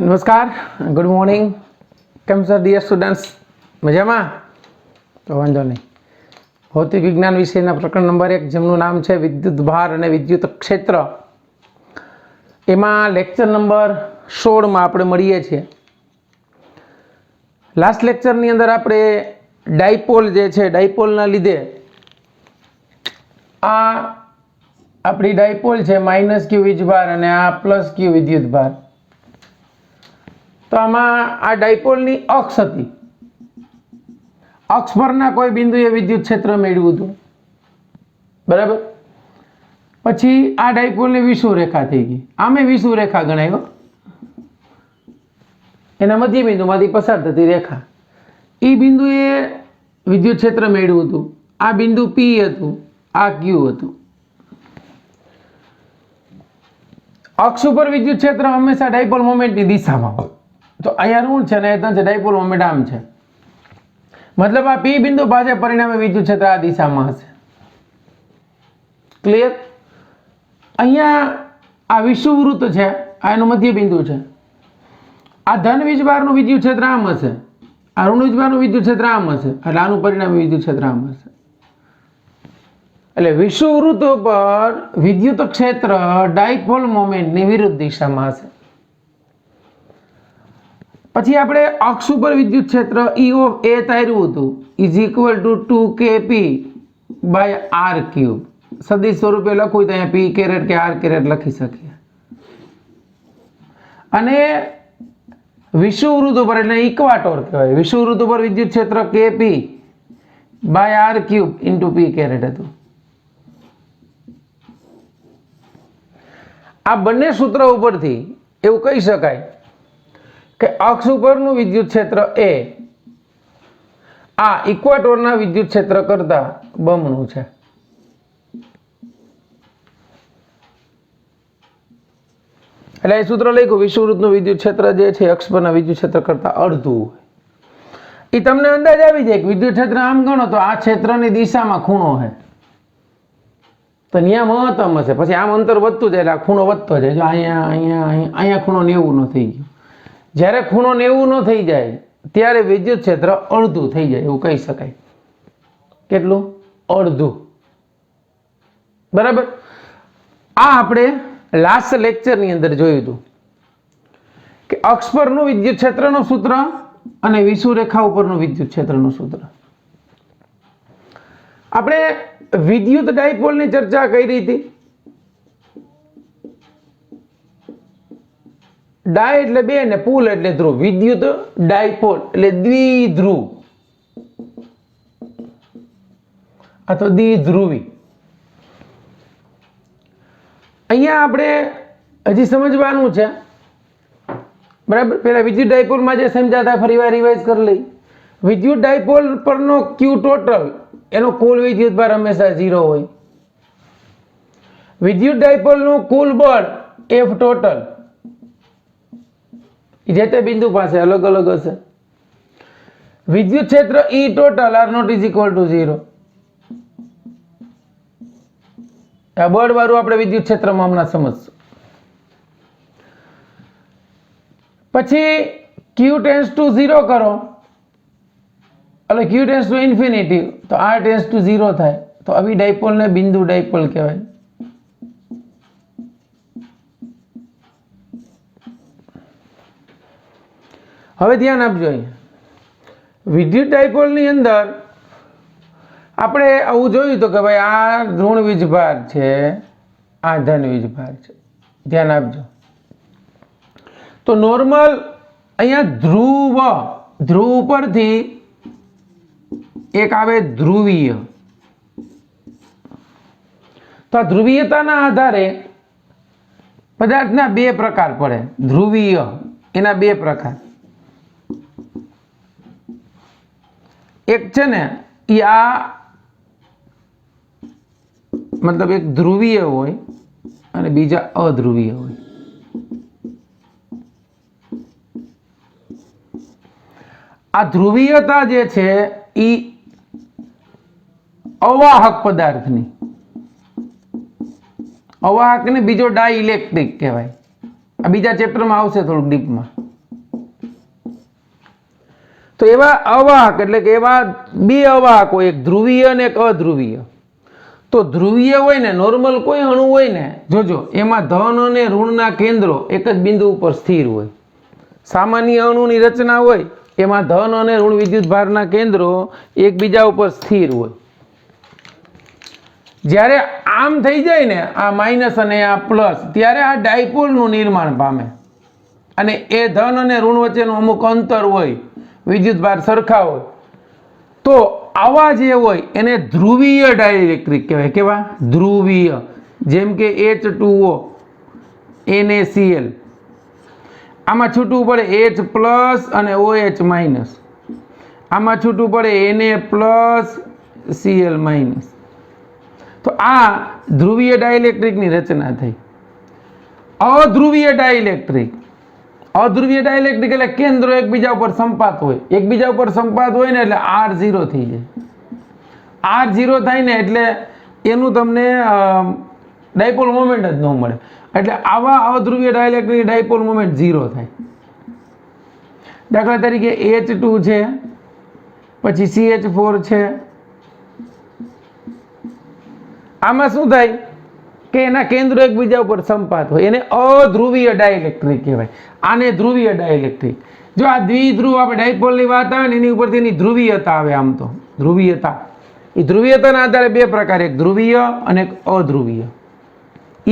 નમસ્કાર, good morning. કેમ છો ડિયર સ્ટુડન્ટ્સ? મજામાં? તો વાંધો નહીં. ભૌતિક વિજ્ઞાન વિષયના પ્રકરણ નંબર 1 જેમનું નામ છે વિદ્યુત ભાર અને વિદ્યુત ક્ષેત્ર, એમાં લેક્ચર નંબર 16માં આપણે મળીએ છીએ. લાસ્ટ લેક્ચરની અંદર આપણે ડાયપોલ જે છે, ડાયપોલના લીધે આ આપણી ડાયપોલ છે માઇનસ ક્યુ વીજભાર અને આ પ્લસ ક્યુ વિદ્યુત ભાર. તો આમાં આ ડાયપોલની અક્ષ હતી, અક્ષ પરના કોઈ બિંદુએ વિદ્યુત ક્ષેત્ર મેળવ્યું હતું, બરાબર. પછી આ ડાયપોલની વિષુવરેખા થઈ ગઈ. આમે વિષુવરેખા ગણાયો, એના મધ્ય બિંદુમાંથી પસાર થતી રેખા. એ બિંદુએ વિદ્યુત ક્ષેત્ર મેળવ્યું હતું. આ બિંદુ P હતું, આ Q હતું. અક્ષ ઉપર વિદ્યુત ક્ષેત્ર હંમેશા ડાયપોલ મોમેન્ટની દિશામાં હોય. તો અહીંયા ઋણ છે ને એ છે, ડાયપોલ મોમેન્ટ આમ છે, મતલબ આ P બિંદુ પાસે પરિણામે વિદ્યુત ક્ષેત્ર આ દિશામાં હશે. ક્લિયર? અહીંયા આ વિષુવવૃત્ત છે, આ એનું મધ્ય બિંદુ છે. આ ધન વીજભારનું વિદ્યુત ક્ષેત્ર આમ હશે, આ ઋણ વીજભારનું વિદ્યુત ક્ષેત્ર આમ હશે, એટલે આનું પરિણામે વિદ્યુત ક્ષેત્ર આમ હશે. એટલે વિષુવવૃત્ત પર વિદ્યુત ક્ષેત્ર ડાયપોલ મોમેન્ટની વિરુદ્ધ દિશામાં હશે. પછી આપણે અક્ષ ઉપર વિદ્યુત ક્ષેત્ર E of A તાર્યું હતું, is equal to 2kP by r cube. સદિશ સ્વરૂપે લખવું તો અહીંયા P કેરેટ કે r કેરેટ લખી શકીએ. અને વિષુવવૃત્ત ઉપર એટલે ઇક્વાટોર કહેવાય, વિષુવવૃત્ત ઉપર વિદ્યુત ક્ષેત્ર KP by r cube into P caret હતું. આ બંને સૂત્ર ઉપરથી એવું કહી શકાય કે અક્ષ ઉપરનું વિદ્યુત ક્ષેત્ર એ આ ઇક્વાટોરના વિદ્યુત ક્ષેત્ર કરતા બમણું છે. એટલે એ સૂત્ર લખ્યું, વિષુવવૃત્તનું વિદ્યુત ક્ષેત્ર જે છે અક્ષ પરના વિદ્યુત ક્ષેત્ર કરતા અડધું હોય. એ તમને અંદાજ આવી જાય કે વિદ્યુત ક્ષેત્ર આમ ગણો તો આ ક્ષેત્રની દિશામાં ખૂણો છે, તો ત્યાં મહત્તમ હશે. પછી આમ અંતર વધતું જાય એટલે આ ખૂણો વધતો જાય. જો અહીંયા અહીંયા અહીંયા ખૂણો 90 નો થઈ ગયો. જ્યારે ખૂણો 90 નો થઈ જાય ત્યારે વિદ્યુત ક્ષેત્ર અડધું થઈ જાય એવું કહી શકાય. કેટલું? અડધું. બરાબર. આ આપણે લાસ્ટ લેક્ચરની અંદર જોયું હતું કે અક્ષ પરનું વિદ્યુત ક્ષેત્રનું સૂત્ર અને વિષુવરેખા ઉપરનું વિદ્યુત ક્ષેત્રનું સૂત્ર. આપણે વિદ્યુત ડાયપોલની ચર્ચા કરી હતી. ડાય એટલે બે ને પુલ એટલે ધ્રુવ. વિદ્યુત ડાયપોલ એટલે દ્વિધ્રુવ, આ તો દ્વિધ્રુવી. અહીંયા આપણે હજી સમજવાનું છે, બરાબર. પેલા વિદ્યુત ડાયપોલમાં જે સમજાતા ફરીવાર રિવાઇઝ કરી લઈ. વિદ્યુત ડાયપોલ પરનો Q ટોટલ એનો કુલ વિદ્યુત ભાર હંમેશા 0 હોય. વિદ્યુત ડાયપોલનું કુલ બળ F ટોટલ જે તે બિંદુ પાસે અલગ અલગ હશે. વિદ્યુત ક્ષેત્ર E total R not is equal to 0. આ બળ વાળું આપણે વિદ્યુત ક્ષેત્રમાં હમણાં સમજશું. પછી Q ટેન્સ ટુ 0 કરો એટલે Q ટેન્સ ટુ ઇન્ફિનિટી, તો R ટેન્સ ટુ 0 થાય. તો આવી ડાયપોલને બિંદુ ડાયપોલ કહેવાય. હવે ધ્યાન આપજો, વિદ્યુત ડાયપોલની અંદર આપણે આવું જોયું તો કે ભાઈ આ ઋણ વીજભાર છે, આ ધન વીજભાર છે. ધ્યાન આપજો. તો નોર્મલ અહીંયા ધ્રુવ ઉપરથી એક આવે ધ્રુવીય. તો આ ધ્રુવીયતાના આધારે પદાર્થના બે પ્રકાર પડે. ધ્રુવીય એના બે પ્રકાર. એક છે ને એ આ મતલબ એક ધ્રુવીય હોય અને બીજા અધ્રુવીય હોય. આ ધ્રુવીયતા જે છે એ અવાહક પદાર્થની, અવાહકને બીજો ડાઇલેક્ટ્રિક કહેવાય. આ બીજા ચેપ્ટરમાં આવશે થોડુંક ડીપમાં. તો એવા અવાહક એટલે કે એવા બે અવાહક હોય, એક ધ્રુવીય અને એક અધ્રુવીય. તો ધ્રુવીય હોય ને, નોર્મલ કોઈ અણુ હોય ને, જોજો એમાં ધન અને ઋણના કેન્દ્રો એક જ બિંદુ ઉપર સ્થિર હોય. સામાન્ય અણુની રચના હોય એમાં ધન અને ઋણ વિદ્યુત ભારના કેન્દ્રો એકબીજા ઉપર સ્થિર હોય. જ્યારે આમ થઈ જાય ને, આ માઇનસ અને આ પ્લસ, ત્યારે આ ડાયપોલનું નિર્માણ પામે. અને એ ધન અને ઋણ વચ્ચેનું અમુક અંતર હોય, વિદ્યુત ભાર સરખા હોય, તો આવા જે હોય એને ધ્રુવીય ડાઇલેક્ટ્રિક કહેવાય. કેવા? ધ્રુવીય. જેમ કે H2O, NaCl. આમાં છૂટવું પડે H પ્લસ અને OH માઇનસ. આમાં છૂટવું પડે Na પ્લસ Cl માઇનસ. તો આ ધ્રુવીય ડાઇલેક્ટ્રિકની રચના થઈ. અધ્રુવીય ડાઇલેક્ટ્રિક. અધ્રુવીય ડાઇલેક્ટ્રિક એટલે કેન્દ્રો એકબીજા ઉપર સંપાત હોય. એકબીજા ઉપર સંપાત હોય ને એટલે R0 થઈ જાય. R0 થાય ને એટલે એનું તમને ડાયપોલ મોમેન્ટ જ ન મળે. એટલે આવા અધ્રુવીય ડાઇલેક્ટ્રિક ડાયપોલ મોમેન્ટ 0 થાય. દાખલા તરીકે H2 છે, પછી CH4 છે. આમાં શું થાય કે એના કેન્દ્રો એકબીજા ઉપર સંપાત હોય, એને અધ્રુવીય ડાઇલેક્ટ્રિક કહેવાય. આને ધ્રુવીય ડાઇલેક્ટ્રિક. જો આ દ્વિધ્રુવ આપણે ડાયપોલની વાત આવે ને એની ઉપરથી એની ધ્રુવીયતા આવે. આમ તો ધ્રુવીયતા, એ ધ્રુવીયતાના આધારે બે પ્રકાર, એક ધ્રુવીય અને એક અધ્રુવીય.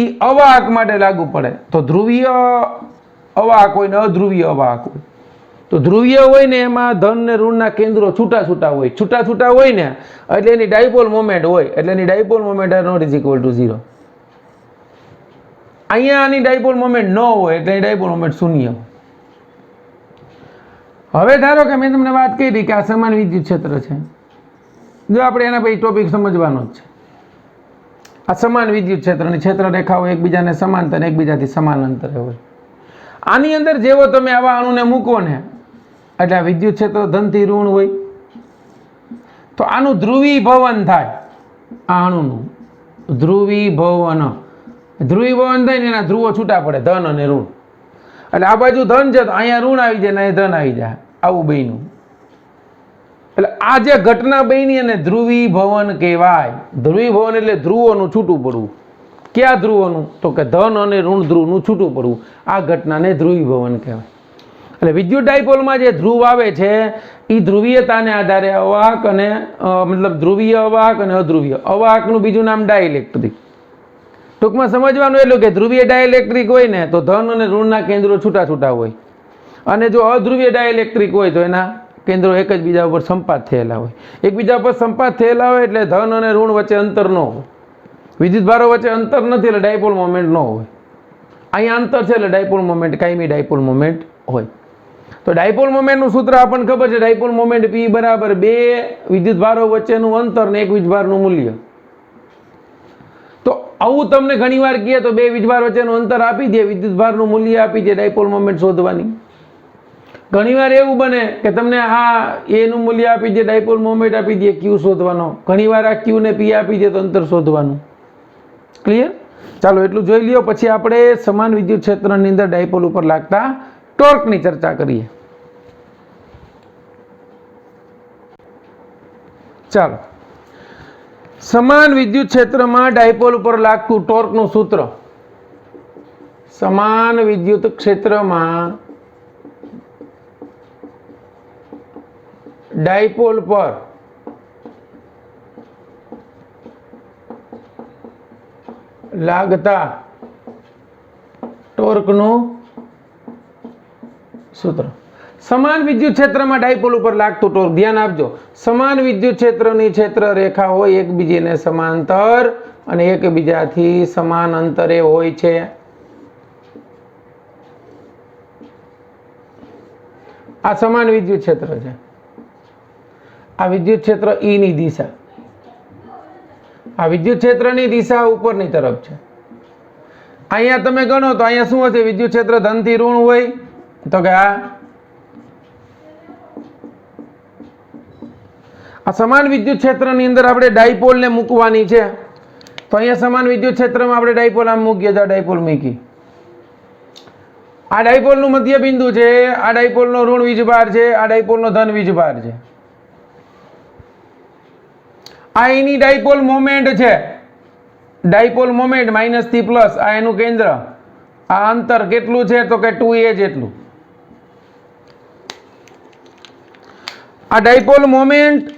એ અવાહક માટે લાગુ પડે. તો ધ્રુવીય અવાહક હોય ને અધ્રુવીય અવાહક હોય. તો ધ્રુવીય હોય ને એમાં ધન ને ઋણના કેન્દ્રો છૂટા છૂટા હોય. છૂટા છૂટા હોય ને એટલે એની ડાયપોલ મોમેન્ટ હોય, એટલે એની dipole moment are not is equal to 0. અહીંયા આની ડાયપોલ મોમેન્ટ ન હોય એટલે ડાયપોલ મોમેન્ટ શૂન્ય. હવે ધારો કે મેં તમને વાત કરી કે આ સમાન વિદ્યુત ક્ષેત્ર છે. જો આપણે એના પછી ટોપિક સમજવાનો જ છે. આ સમાન વિદ્યુત ક્ષેત્રની ક્ષેત્ર રેખાઓ એકબીજાને સમાંતર, એકબીજાથી સમાન અંતરે હોય. આની અંદર જેવો તમે આવા અણુને મૂકો ને એટલે આ વિદ્યુત ક્ષેત્ર ધનથી ઋણ હોય. તો આનું ધ્રુવીભવન થાય. આ અણુનું ધ્રુવીભવન. ધ્રુવીભવન થાય ને એના ધ્રુવો છૂટા પડે, ધન અને ઋણ. એટલે આ બાજુ ધન છે તો અહીંયા ઋણ આવી જાય ને અહીંયા ધન આવી જાય. આવું બન્યું. એટલે આ જે ઘટના બની એને ધ્રુવીભવન કહેવાય. ધ્રુવીભવન એટલે ધ્રુવોનું છૂટું પડવું. ક્યાં ધ્રુવોનું? તો કે ધન અને ઋણ ધ્રુવનું છૂટું પડવું. આ ઘટનાને ધ્રુવીભવન કહેવાય. એટલે વિદ્યુત ડાયપોલમાં જે ધ્રુવ આવે છે એ ધ્રુવીયતાને આધારે અવાહક અને મતલબ ધ્રુવીય અવાહક અને અધ્રુવીય અવાહકનું બીજું નામ ડાઇલેક્ટ્રિક. ટૂંકમાં સમજવાનું એટલું કે ધ્રુવીય ડાઇલેક્ટ્રિક હોય ને તો ધન અને ઋણના કેન્દ્રો છૂટા છૂટા હોય, અને જો અધ્રુવીય ડાઇલેક્ટ્રિક હોય તો એના કેન્દ્રો એક જ બીજા ઉપર સંપાત થયેલા હોય. એકબીજા ઉપર સંપાત થયેલા હોય એટલે ધન અને ઋણ વચ્ચે અંતર ન હોય. વિદ્યુત ભારો વચ્ચે અંતર નથી એટલે ડાયપોલ મોમેન્ટ ન હોય. અહીંયા અંતર છે એટલે ડાયપોલ મોમેન્ટ, કાયમી ડાયપોલ મોમેન્ટ હોય. તો ડાયપોલ મોમેન્ટનું સૂત્ર આપણને ખબર છે. ડાયપોલ મોમેન્ટ P બરાબર 2 વિદ્યુત ભારો વચ્ચેનું અંતર ને એક વીજભારનું મૂલ્ય. તો આવું તમને ઘણી વાર કહે તો 2 વીજભાર વચ્ચેનું અંતર આપી દે, વિદ્યુત ભારનું મૂલ્ય આપી દે, ડાયપોલ મોમેન્ટ શોધવાની. ઘણીવાર એવું બને કે તમને આ એનું મૂલ્ય આપી દે, ડાયપોલ મોમેન્ટ આપી દે, Q શોધવાનો. ઘણીવાર આ Q ને P આપી દે તો અંતર શોધવાનું. ક્લિયર? ચાલો એટલું જોઈ લ્યો. પછી આપણે સમાન વિદ્યુત ક્ષેત્રની અંદર ડાયપોલ ઉપર લાગતા ટોર્કની ચર્ચા કરીએ. ચાલો, સમાન વિદ્યુત ક્ષેત્રમાં ડાયપોલ ઉપર લાગતું ટોર્કનું સૂત્ર. સમાન વિદ્યુત ક્ષેત્રમાં ડાયપોલ પર લાગતા ટોર્કનું સૂત્ર. સમાન વિદ્યુત ક્ષેત્રમાં ડાયપોલ ઉપર લાગતું ટોર્ક. ધ્યાન આપજો, સમાન વિદ્યુત ક્ષેત્રની ક્ષેત્ર રેખા હોય એકબીજાને સમાંતર અને એકબીજાથી સમાન અંતરે હોય છે. આ સમાન વિદ્યુત ક્ષેત્ર છે. આ વિદ્યુત ક્ષેત્ર E ની દિશા, આ વિદ્યુત ક્ષેત્રની દિશા ઉપરની તરફ છે. અહીંયા તમે ગણો તો અહીંયા શું હશે? વિદ્યુત ક્ષેત્ર ધનથી ઋણ હોય તો કે આ સમાન વિદ્યુત ક્ષેત્રની અંદર આપણે ડાયપોલ ને મૂકવાની છે. તો અહીંયા સમાન વિદ્યુત ક્ષેત્રમાં આપણે ડાયપોલ આમ મૂકીએ, તો ડાયપોલ મૂકી. આ ડાયપોલનું મધ્ય બિંદુ છે, આ ડાયપોલનો ઋણ વીજભાર છે, આ ડાયપોલનો ધન વીજભાર છે. આ એની ડાયપોલ મોમેન્ટ છે, ડાયપોલ મોમેન્ટ માઇનસ થી પ્લસ. આ એનું કેન્દ્ર. આ અંતર કેટલું છે તો કે 2a જેટલું. આ ડાયપોલ મોમેન્ટ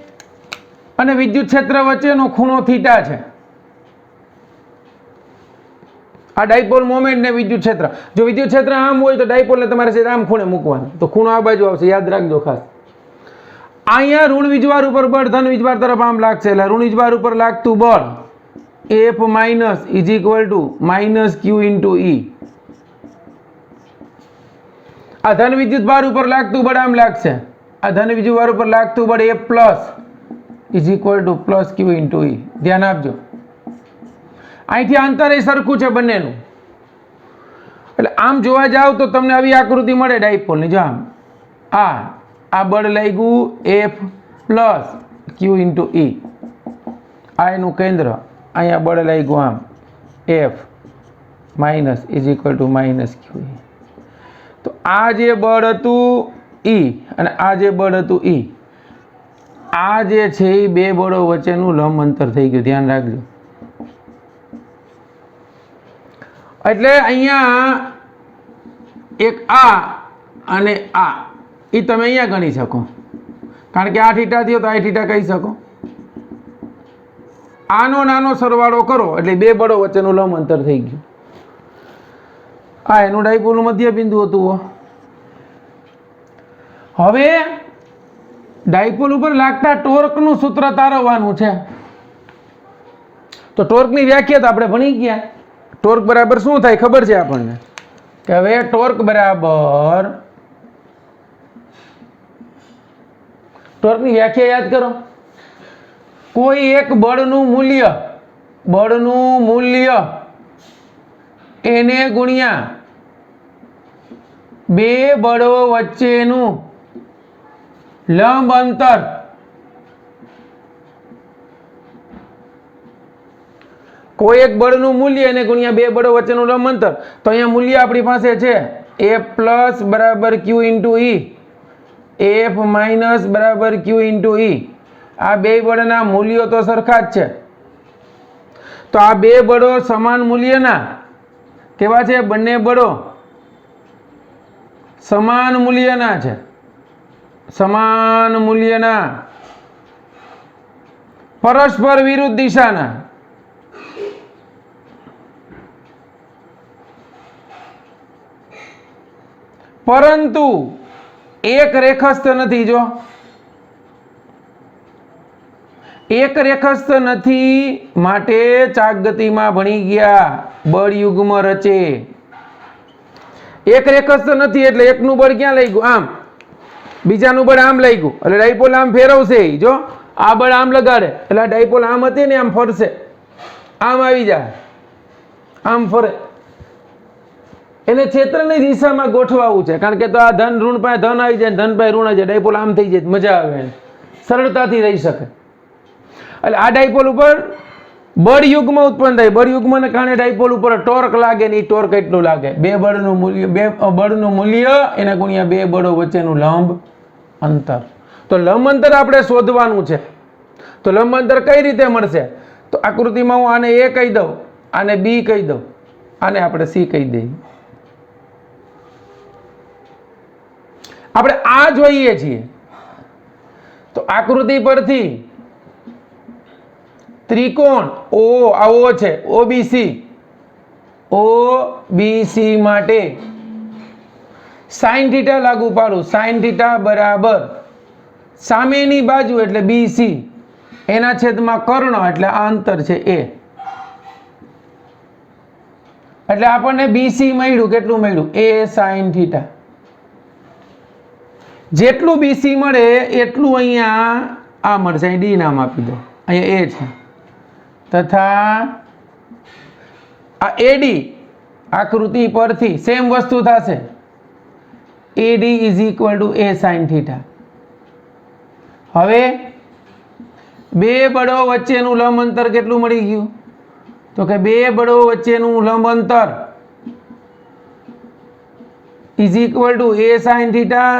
અને વિદ્યુત ક્ષેત્ર વચ્ચેનો ખૂણો થીટા છે. આ ડાયપોલ મોમેન્ટ ને વિદ્યુત ક્ષેત્ર. જો વિદ્યુત ક્ષેત્ર આમ હોય તો ડાયપોલને તમારે સીધા આમ ખૂણે મૂકવાનું, તો ખૂણો આ બાજુ આવશે, યાદ રાખજો ખાસ. અહીંયા ઋણ વીજભાર ઉપર બળ ધન વીજભાર તરફ આમ લાગશે, એટલે ઋણ વીજભાર ઉપર લાગતું બળ F minus is equal two minus Q into E. આ ધન વિદ્યુત ભાર ઉપર લાગતું બળ આમ લાગશે, આ ધન વિદ્યુત ભાર ઉપર લાગતું બળ F plus is equal two plus Q into E. ધ્યાન આપજો. અહીંથી અંતર એ સરખું છે બંનેનું, એટલે આમ જોવા જાવ તો તમને આવી આકૃતિ મળે ડાયપોલની. જો આમ આ બળ લાગ્યું F plus Q into E. આ એનું કેન્દ્ર, અહીંયા બળ લાગ્યું આમ F minus is equal two minus Q. તો આ જે બળ હતું E અને આ જે બળ હતું E, આ જે છે એ બે બળો વચ્ચેનું લંબ અંતર થઈ ગયું. ધ્યાન રાખજો. એટલે અહીંયા એક આ અને આ એ તમે અહીંયા ગણી શકો, કારણ કે આ થીટા થયો તો આ થીટા કહી શકો. આનો નાનો સરવાળો કરો એટલે બે બળો વચ્ચેનું લંબ અંતર થઈ ગયું. આ એનું ડાયપોલનું મધ્ય બિંદુ હતું. હવે ડાયપોલ ઉપર લાગતા ટોર્કનું સૂત્ર તારવવાનું છે. તો ટોર્કની વ્યાખ્યા તો આપણે ભણી ગયા. ટોર્ક બરાબર શું થાય ખબર છે આપણને, કે હવે ટોર્ક બરાબર, ટોર્કની વ્યાખ્યા યાદ કરો. કોઈ એક બળનું મૂલ્ય એને ગુણ્યા બે બળો વચ્ચેનું લંબ અંતર. કોઈ એક બળનું મૂલ્ય અને ગુણ્યા બે બળો વચ્ચેનું લંબ અંતર. તો અહીંયા મૂલ્ય આપણી પાસે છે F પ્લસ બરાબર Q into E, F minus બરાબર Q ઇન્ટુ E. આ બે બળના મૂલ્યો તો સરખા જ છે. તો આ બે બળો સમાન મૂલ્યના કેવા છે? બંને બળો સમાન મૂલ્યના છે, સમાન મૂલ્યના, પરસ્પર વિરુદ્ધ દિશાના. પરંતુ એક રેખસ્થ નથી. જો એક રેખસ્થ નથી માટે ચાક ગતિમાં ભણી ગયા બળ યુગ્મ રચે. એક રેખસ્થ નથી એટલે એકનું બળ ક્યાં લઈ ગયું? આમ. બીજાનું બળ આમ લઈ ગયું એટલે ડાયપોલ આમ ફેરવશે. જો આ બળ આમ લગાડે એટલે ડાયપોલ આમ હતી ને આમ ફરશે, આમ આવી જાય, આમ ફરે. એને ક્ષેત્રની દિશામાં ગોઠવાવું છે, કારણ કે તો આ ધન ઋણ પાસે ધન આવી જાય, ધન પાસે ઋણ આવી જાય, ડાયપોલ આમ થઈ જાય, મજા આવે, સરળતાથી રહી શકે. એટલે આ ડાયપોલ ઉપર બળ યુગ્મ ઉત્પન્ન થાય. બળ યુગ્મને કારણે ડાયપોલ ઉપર ટોર્ક લાગે ને એ ટોર્ક કેટલું લાગે? બે બળનું મૂલ્ય એને ગુણ્યા બે બળો વચ્ચેનું લંબ અંતર. તો લંબ અંતર આપણે શોધવાનું છે. તો લંબ અંતર કઈ રીતે મળશે? તો આકૃતિમાં હું આને A કહી દઉં, આને B કહી દઉં, આને આપણે C કહી દઈએ. આપણે આ જોઈએ છીએ તો આકૃતિ પરથી ત્રિકોણ O આવો છે, OBC માટે સાઇન થીટા લાગુ પાડું. સાઇન થીટા બરાબર સામેની બાજુ એટલે BC એના છેદમાં કર્ણ એટલે આ અંતર છે A. એટલે આપણને BC મળ્યું. કેટલું મળ્યું? A sine theta. જેટલું BC મળે એટલું અહીંયા આ મળશે. અહીં D નામ આપી દો, અહીંયા A છે, તથા આ AD આકૃતિ પરથી સેમ વસ્તુ થશે. AD is equal two A sine theta. હવે બે બળો વચ્ચેનું લંબ અંતર કેટલું મળી ગયું? તો કે બે બળો વચ્ચેનું લંબ અંતર is equal two A sine theta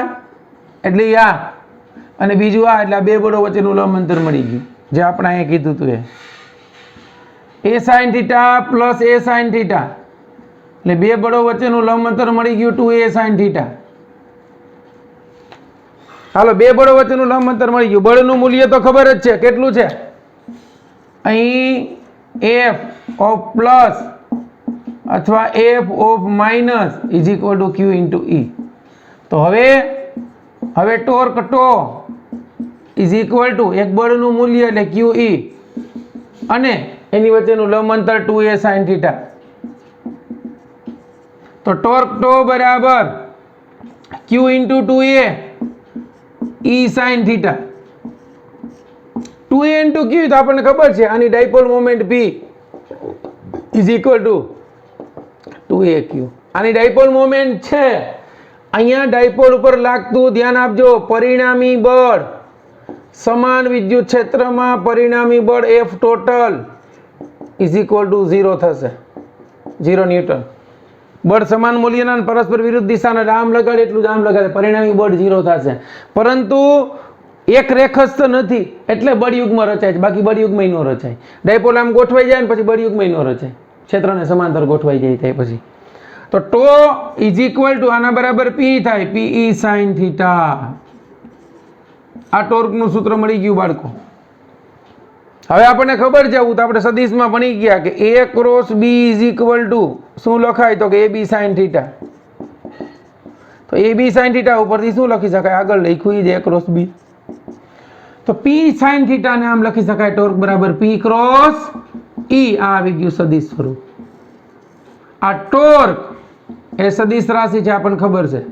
એટલે આ અને બીજું આ એટલે આ બે બળો વચ્ચેનું લંબ અંતર મળી ગયું જે આપણે અહીંયા કીધું હતું એ સાઇન થીટા પ્લસ એ સાઇન થીટા એટલે બે બળો વચ્ચેનું લંબ અંતર મળી ગયું 2a સાઇન થીટા. હાલો બે બળો વચ્ચેનું લંબ અંતર મળી ગયું. બળનું મૂલ્ય તો ખબર જ છે કેટલું છે અહીં f ઓફ પ્લસ અથવા f of minus is equal two q into e. તો હવે torque toe is equal two એક બળનું મૂલ્ય એટલે q e અને એની વચ્ચેનું લંબ અંતર 2a સાઇન થીટા. તો ટોર્ક ટો બરાબર q into 2a e sine theta. 2a into q તો આપણને ખબર છે આની dipole moment p is equal two 2aq. આની ડાયપોલ મોમેન્ટ છે અહીંયા ડાયપોલ ઉપર લાગતું ધ્યાન આપજો પરિણામી બળ સમાન વિદ્યુત ક્ષેત્રમાં પરિણામી બળ F total is equal to 0 થશે 0 ન્યૂટન. બળ સમાન મૂલ્યના પરસ્પર વિરુદ્ધ દિશાના આમ લગાડે એટલું જ આમ લગાડે પરિણામી બળ 0 થશે. પરંતુ એક રેખસ્થ નથી એટલે બળયુગ્મ રચાય છે બાકી બળયુગ્મ ન રચાય. ડાયપોલ આમ ગોઠવાઈ જાય ને પછી બળયુગ્મ ન રચાય ક્ષેત્રને સમાંતર ગોઠવાઈ જાય થાય પછી. તો ટો ઇઝ ઇક્વલ ટુ આના બરાબર p થાય pe sin થીટા. આ ટોર્કનું સૂત્ર મળી ગયું બાળકો. હવે આપણને ખબર છે તો આપણે સદિશમાં ભણી ગયા કે a cross b is equal two શું લખાય તો કે ab sin થીટા. તો ab sin થીટા ઉપરથી શું લખી શકાય આગળ લખ્યું છે a ક્રોસ b. તો p sin થીટા ને આમ લખી શકાય ટોર્ક બરાબર p ક્રોસ e. આ આવી ગયું સદિશ સ્વરૂપ. આ ટોર્ક એ સદિશ રાશિ છે આપણને ખબર છે.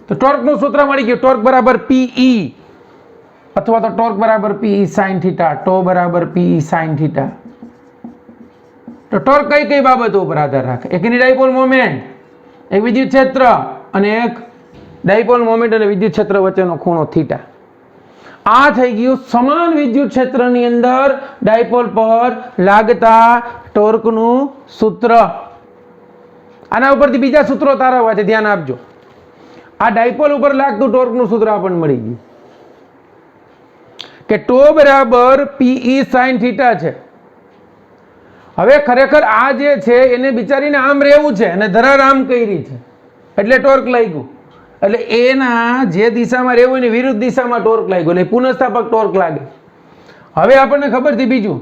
તો ટોર્કનું સૂત્ર મળી ગયું ટોર્ક બરાબર pe અથવા તો ટોર્ક બરાબર pe sin થીટા. ટો બરાબર pe sin થીટા. તો ટોર્ક કઈ કઈ બાબતો ઉપર આધાર રાખે એકની ડાયપોલ મોમેન્ટ એક વિદ્યુત ક્ષેત્ર અને એક ડાયપોલ મોમેન્ટ અને વિદ્યુત ક્ષેત્ર વચ્ચેનો ખૂણો થીટા. આ થઈ ગયું સમાન વિદ્યુત ક્ષેત્રની અંદર ડાયપોલ પર લાગતા ટોર્કનું સૂત્ર. આના ઉપરથી બીજા સૂત્રો તારવવા છે ધ્યાન આપજો. આ ડાયપોલ ઉપર લાગતું ટોર્કનું સૂત્ર આપણને મળી ગયું કે ટો બરાબર pe sin થીટા છે. હવે ખરેખર આ જે છે એને બિચારીને આમ રહેવું છે અને ધરાર આમ કરી છે એટલે ટોર્ક લાગ્યું. એટલે એના જે દિશામાં રહેવું એની વિરુદ્ધ દિશામાં ટોર્ક લાગ્યો એટલે પુનઃસ્થાપક ટોર્ક લાગે. હવે આપણને ખબર છે બીજું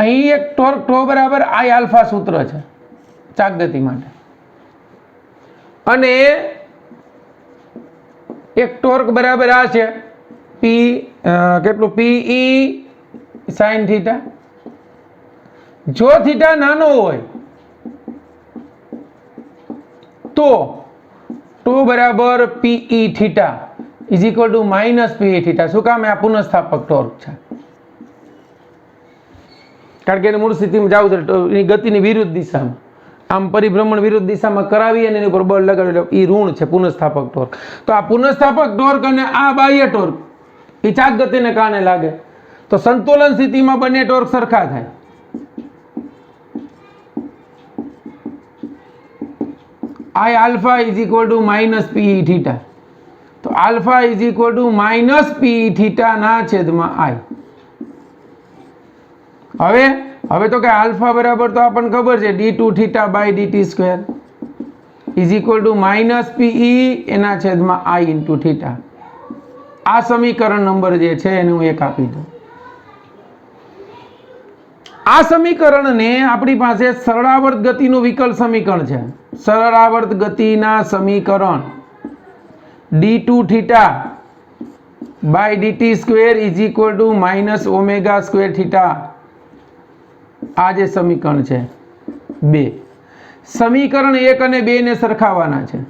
અહીં એક ટોર્ક ટો બરાબર I આલ્ફા સૂત્ર છે ચાક ગતિ માટે અને એક ટોર્ક બરાબર આ છે p કેટલું pe sin થીટા. જો થીટા નાનો હોય તો ટો બરાબર pe theta is equal two minus pe theta. શું કામ આ પુનઃસ્થાપક ટોર્ક છે કારણ કે એને મૂળ સ્થિતિમાં જવું છે એની ગતિની વિરુદ્ધ દિશામાં આમ પરિભ્રમણ વિરુદ્ધ દિશામાં કરાવી અને એની ઉપર બળ લગાડ્યું એ ઋણ છે પુનઃસ્થાપક ટોર્ક. તો આ પુનઃસ્થાપક ટોર્ક અને આ બાહ્ય ટોર્ક એ ચાક ગતિને કારણે લાગે તો સંતુલન સ્થિતિમાં બંને ટોર્ક સરખા થાય. I alpha is equal to minus pe theta. તો alpha is equal to minus pe theta ના છેદમાં I. હવે તો કે આલ્ફા બરાબર તો આપણને ખબર છે d2 theta by dt square is equal to minus pe એના છેદમાં I into theta. આ સમીકરણ નંબર જે છે એને હું એક આપી દઉં. આ સમીકરણને આપણી પાસે સરળાવર્ત ગતિનું વિકલ સમીકરણ છે. સરળાવર્ત ગતિના સમીકરણ d2 theta by dt square is equal to minus omega square theta. આ જે સમીકરણ છે 2 સમીકરણ 1 અને 2 ને સરખાવવાના છે.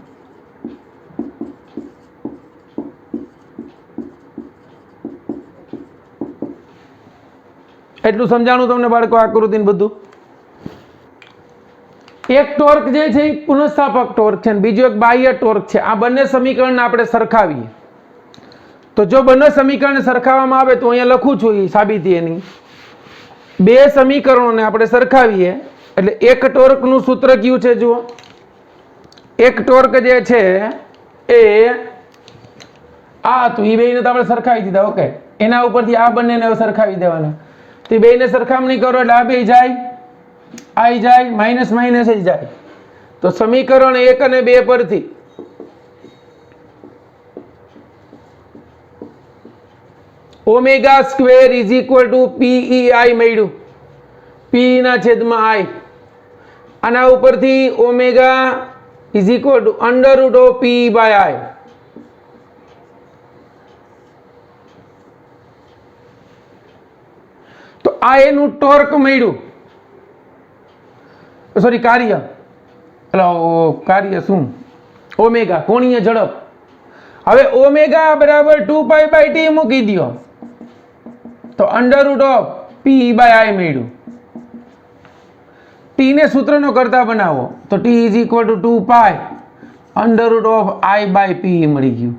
એટલું સમજાણું તમને બાળકો આકૃતિને બધું. એક ટોર્ક જે છે એ પુનઃસ્થાપક ટોર્ક છે અને બીજો એક બાહ્ય ટોર્ક છે. આ બંને સમીકરણને આપણે સરખાવીએ તો જો બંને સમીકરણને સરખાવવામાં આવે તો અહીંયા લખું છું એ સાબિતી એની બે સમીકરણોને આપણે સરખાવીએ એટલે એક ટોર્કનું સૂત્ર કયું છે જુઓ, એક ટોર્ક જે છે એ આ હતું, એ બેને તો આપણે સરખાવી દીધા. ઓકે, એના ઉપરથી આ બંનેને સરખાવી દેવાના. તો એ બેને સરખામણી કરો એટલે આ બે જાય, આઈ જાય, માઇનસ માઇનસ જ જાય. તો સમીકરણ 1 અને 2 પરથી omega square is equal to PEI મળ્યું, P ના છેદમાં I. આના ઉપરથી omega is equal to under root of P by I. તો આ એનું ટોર્ક મળ્યું, સોરી કાર્ય, કાર્ય શું, ઓમેગા કોણીય ઝડપ. હવે ઓમેગા બરાબર 2π/T મૂકી દો તો under root of P by I મળ્યું. T ને સૂત્રનો કરતા બનાવો તો T is equal to 2π under root of I by P મળી ગયું.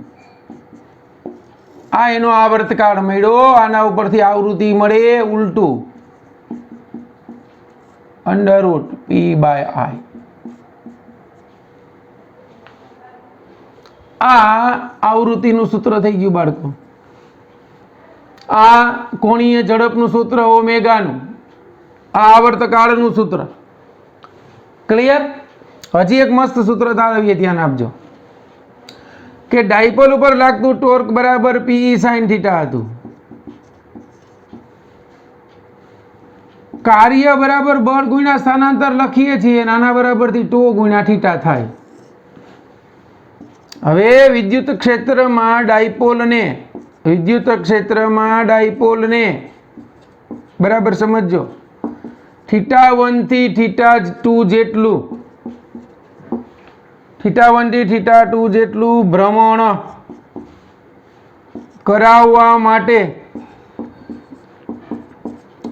આ એનો આવર્તકાળ મળ્યો. આના ઉપરથી આવૃત્તિ મળે ઉલટું under root P by I. આ આવૃત્તિનું સૂત્ર થઈ ગયું બાળકો. આ કોણીય ઝડપનું સૂત્ર ઓમેગાનું, આ આવર્તકાળનું સૂત્ર. ક્લિયર? હજી એક મસ્ત સૂત્ર તારવીએ, ધ્યાન આપજો કે ડાયપોલ ઉપર લાગતું ટોર્ક બરાબર PE sin થીટા હતું. કાર્ય બરાબર બળ ગુણ્યા સ્થાનાંતર લખીએ છીએ, નાના બરાબરથી ટો ગુણ્યા થીટા થાય. હવે વિદ્યુત ક્ષેત્રમાં ડાયપોલને બરાબર સમજો, θ1 થી θ2 જેટલું, θ1 થી θ2 જેટલું ભ્રમણ કરાવવા માટે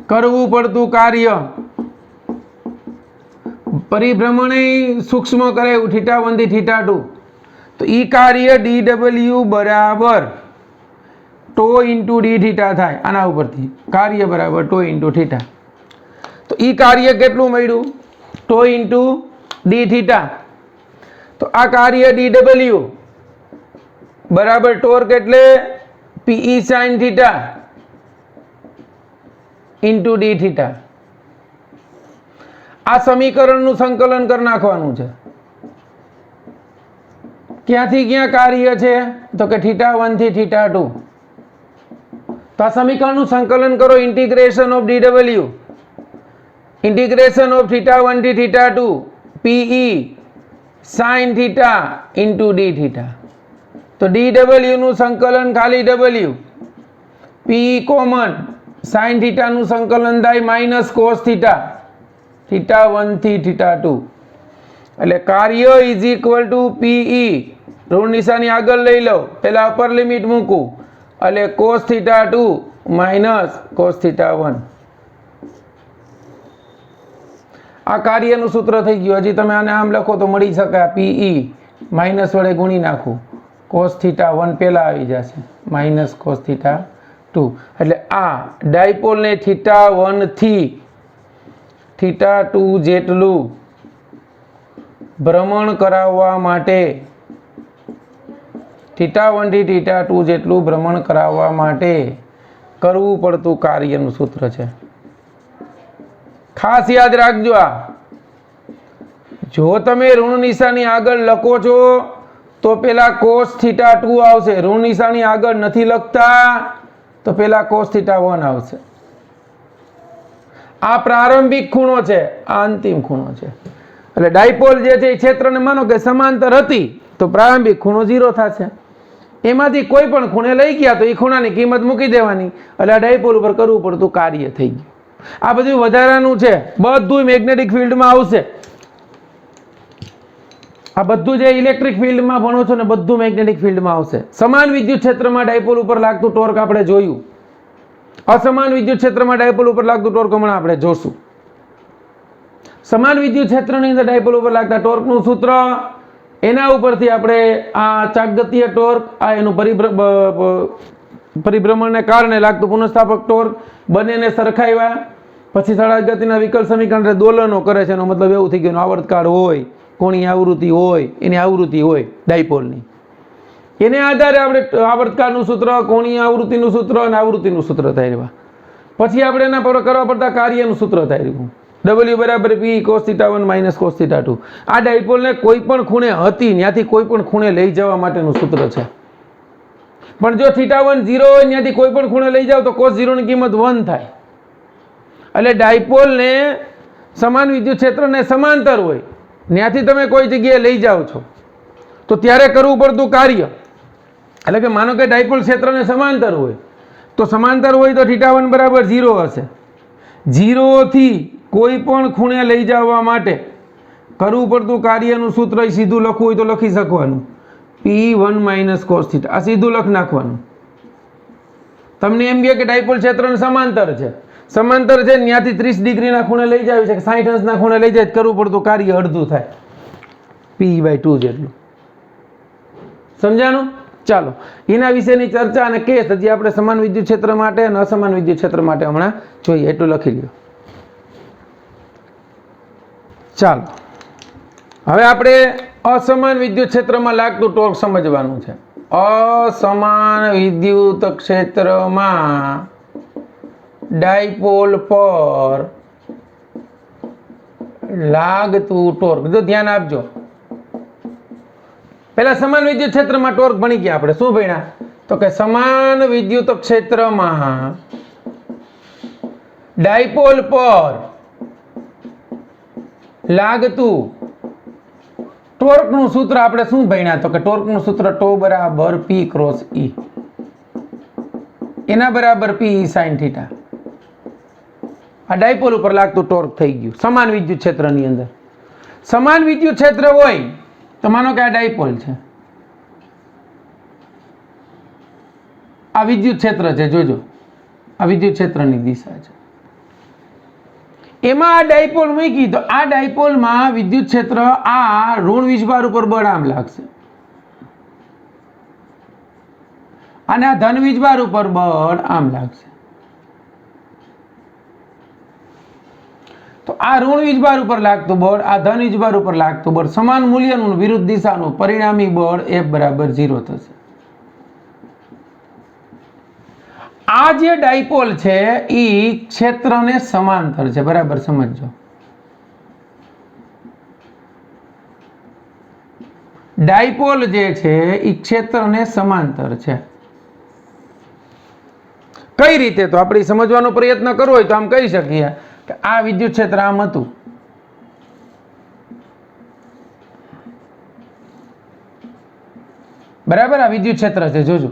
કરવું પડતું કાર્ય, પરિભ્રમણ સૂક્ષ્મ કરાયું θ1 થી θ2, તો ઈ કાર્ય dw બરાબર ટો ઇન્ટુ d થીટા થાય. આના ઉપરથી કાર્ય બરાબર ટો ઇન્ટુ થીટા. તો ઈ કાર્ય કેટલું મળ્યું? ટો ઇન્ટુ d થીટા. તો આ કાર્ય dw બરાબર ટોર્ક એટલે PE sin theta into d theta. આ સમીકરણનું સંકલન કરી નાખવાનું છે. ક્યાંથી ક્યાં કાર્ય છે? તો કે θ1 થી θ2. તો આ સમીકરણનું સંકલન કરો, integration of dw, integration of θ1 થી θ2 PE sin θ into d theta. તો dw નું સંકલન ખાલી w, PE કોમન, sin θ નું સંકલન થાય માઇનસ cos θ, θ1 થી θ2. એટલે કાર્ય ઇઝ ઇક્વલ ટુ PE, ઋણ નિશાની આગળ લઈ લો, પહેલા અપર લિમિટ મૂકું એટલે cos θ2 માઇનસ cos θ1. આ કાર્યનું સૂત્ર થઈ ગયું. હજી તમે આને આમ લખો તો મળી શકે, PE માઇનસ વડે ગુણી નાખું, cos θ1 પહેલા આવી જશે માઇનસ cos θ2. એટલે આ ડાયપોલને θ1 થી θ2 જેટલું ભ્રમણ કરાવવા માટે, θ1 થી θ2 જેટલું ભ્રમણ કરાવવા માટે કરવું પડતું કાર્યનું સૂત્ર છે. ખાસ યાદ રાખજો. આ જો તમે ઋણ નિશાની આગળ લખો છો તો પેલા cos θ2 આવશે, ઋણ નિશાની આગળ નથી લખતા તો પેલા cos θ1 આવશે. આ પ્રારંભિક ખૂણો છે, આ અંતિમ ખૂણો છે. એટલે ડાયપોલ જે છે એ ક્ષેત્રને માનો કે સમાંતર હતી તો પ્રારંભિક ખૂણો 0 થશે. એમાંથી કોઈ પણ ખૂણે લઈ ગયા તો એ ખૂણાની કિંમત મૂકી દેવાની, એટલે આ ડાયપોલ ઉપર કરવું પડતું કાર્ય થઈ ગયું. આ બધું વધારાનું છે, બધું મેગ્નેટિક ફિલ્ડમાં આવશે. આ બધું જે ઇલેક્ટ્રિક ફિલ્ડમાં ભણો છો ને બધું મેગ્નેટિક ફિલ્ડમાં આવશે. સમાન વિદ્યુત ક્ષેત્રમાં ડાયપોલ ઉપર લાગતું ટોર્ક આપણે જોયું, અસમાન વિદ્યુત ક્ષેત્રમાં ડાયપોલ ઉપર લાગતું ટોર્ક હમણાં આપણે જોશું. સમાન વિદ્યુત ક્ષેત્રની અંદર ડાયપોલ ઉપર લાગતા ટોર્કનું સૂત્ર, એના ઉપરથી આપણે આ ચાકગતીય ટોર્ક, આ એનું પરિભ્રમણને કારણે લાગતું પુનઃસ્થાપક ટોર્ક બંનેને સરખાવ્યા. પછી સળંગ ગતિના વિકલ સમીકરણ દોલનો કરે છે, એનો મતલબ એવું થઈ ગયું આવર્તકાળ હોય, કોણીય આવૃત્તિ હોય, એની આવૃત્તિ હોય ડાયપોલની, એને આધારે આપણે આવર્તકાળનું સૂત્ર, કોણીય આવૃત્તિનું સૂત્ર અને આવૃત્તિનું સૂત્ર થાય રહ્યા. પછી આપણે એના પર કરવા પડતા કાર્યનું સૂત્ર થાય રહ્યું W બરાબર P cos θ1 માઇનસ cos θ2. આ ડાયપોલને કોઈ પણ ખૂણે હતી ત્યાંથી કોઈ પણ ખૂણે લઈ જવા માટેનું સૂત્ર છે. પણ જો θ1 0 હોય ત્યાંથી કોઈ પણ ખૂણે લઈ જાવ તો cos 0 ની કિંમત 1 થાય. એટલે ડાયપોલને સમાન વિદ્યુત ક્ષેત્રને સમાંતર હોય ત્યાંથી તમે કોઈ જગ્યાએ લઈ જાઓ છો તો ત્યારે કરવું પડતું કાર્ય, એટલે કે માનો કે ડાયપોલ ક્ષેત્રને સમાંતર હોય તો સમાંતર હોય તો θ1 બરાબર 0 હશે. 0 થી કોઈ પણ ખૂણે લઈ જવા માટે કરવું પડતું કાર્યનું સૂત્ર સીધું લખવું હોય તો લખી શકવાનું P1 માઇનસ cos θ. આ સીધું લખ નાખવાનું. તમને એમ કહે કે ડાયપોલ ક્ષેત્રને સમાંતર છે, સમાંતર છે ત્યાંથી 30 ડિગ્રીના ખૂણે લઈ જાય છે, 60 અંશના ખૂણે લઈ જાય, કરવું પડતું કાર્ય અડધું થાય, P/2 જેટલું. સમજાણું? ચાલો, એના વિશેની ચર્ચા અને કેસ હજી આપણે સમાન વિદ્યુત ક્ષેત્ર માટે અને અસમાન વિદ્યુત ક્ષેત્ર માટે હમણાં જોઈએ, એટલું લખી લ્યો. ચાલો, હવે આપણે અસમાન વિદ્યુત ક્ષેત્રમાં લાગતું ટોર્ક સમજવાનું છે. અસમાન વિદ્યુત ક્ષેત્રમાં ડાયપોલ પર લાગતું ટોર્ક, જો ધ્યાન આપજો. પહેલા સમાન વિદ્યુત ક્ષેત્રમાં ટોર્ક ભણી ગયા આપણે. શું ભણ્યા? તો કે સમાન વિદ્યુત ક્ષેત્રમાં ડાયપોલ પર લાગતું ટોર્કનું સૂત્ર આપણે શું ભણ્યા? તો કે ટોર્કનું સૂત્ર ટો બરાબર P ક્રોસ E, એના બરાબર P sin θ. આ ડાયપોલ ઉપર લાગતું ટોર્ક થઈ ગયું સમાન વિદ્યુત ક્ષેત્રની અંદર. સમાન વિદ્યુત ક્ષેત્ર હોય તો માનો કે આ ડાયપોલ છે, આ વિદ્યુત ક્ષેત્ર છે, જોજો આ વિદ્યુત ક્ષેત્રની દિશા છે. એમાં આ ડાયપોલ મૂકી તો આ ડાયપોલમાં વિદ્યુત ક્ષેત્ર આ ઋણ વીજભાર ઉપર બળ આમ લાગશે અને આ ધન વીજભાર ઉપર બળ આમ લાગશે. તો આ ઋણ વીજભાર ઉપર લાગતું બળ, આ ધન વીજભાર ઉપર લાગતું બળ સમાન મૂલ્યનું વિરુદ્ધ દિશાનું પરિણામી બળ F બરાબર 0 થશે. આ જે ડાયપોલ છે એ ક્ષેત્રને સમાંતર છે, બરાબર સમજો. ડાયપોલ જે છે એ ક્ષેત્રને સમાંતર છે. કઈ રીતે? તો આપણે સમજવાનો પ્રયત્ન કરવો હોય તો આમ કહી શકીએ કે આ વિદ્યુત ક્ષેત્ર આમ હતું, બરાબર. આ વિદ્યુત ક્ષેત્ર છે, જોજો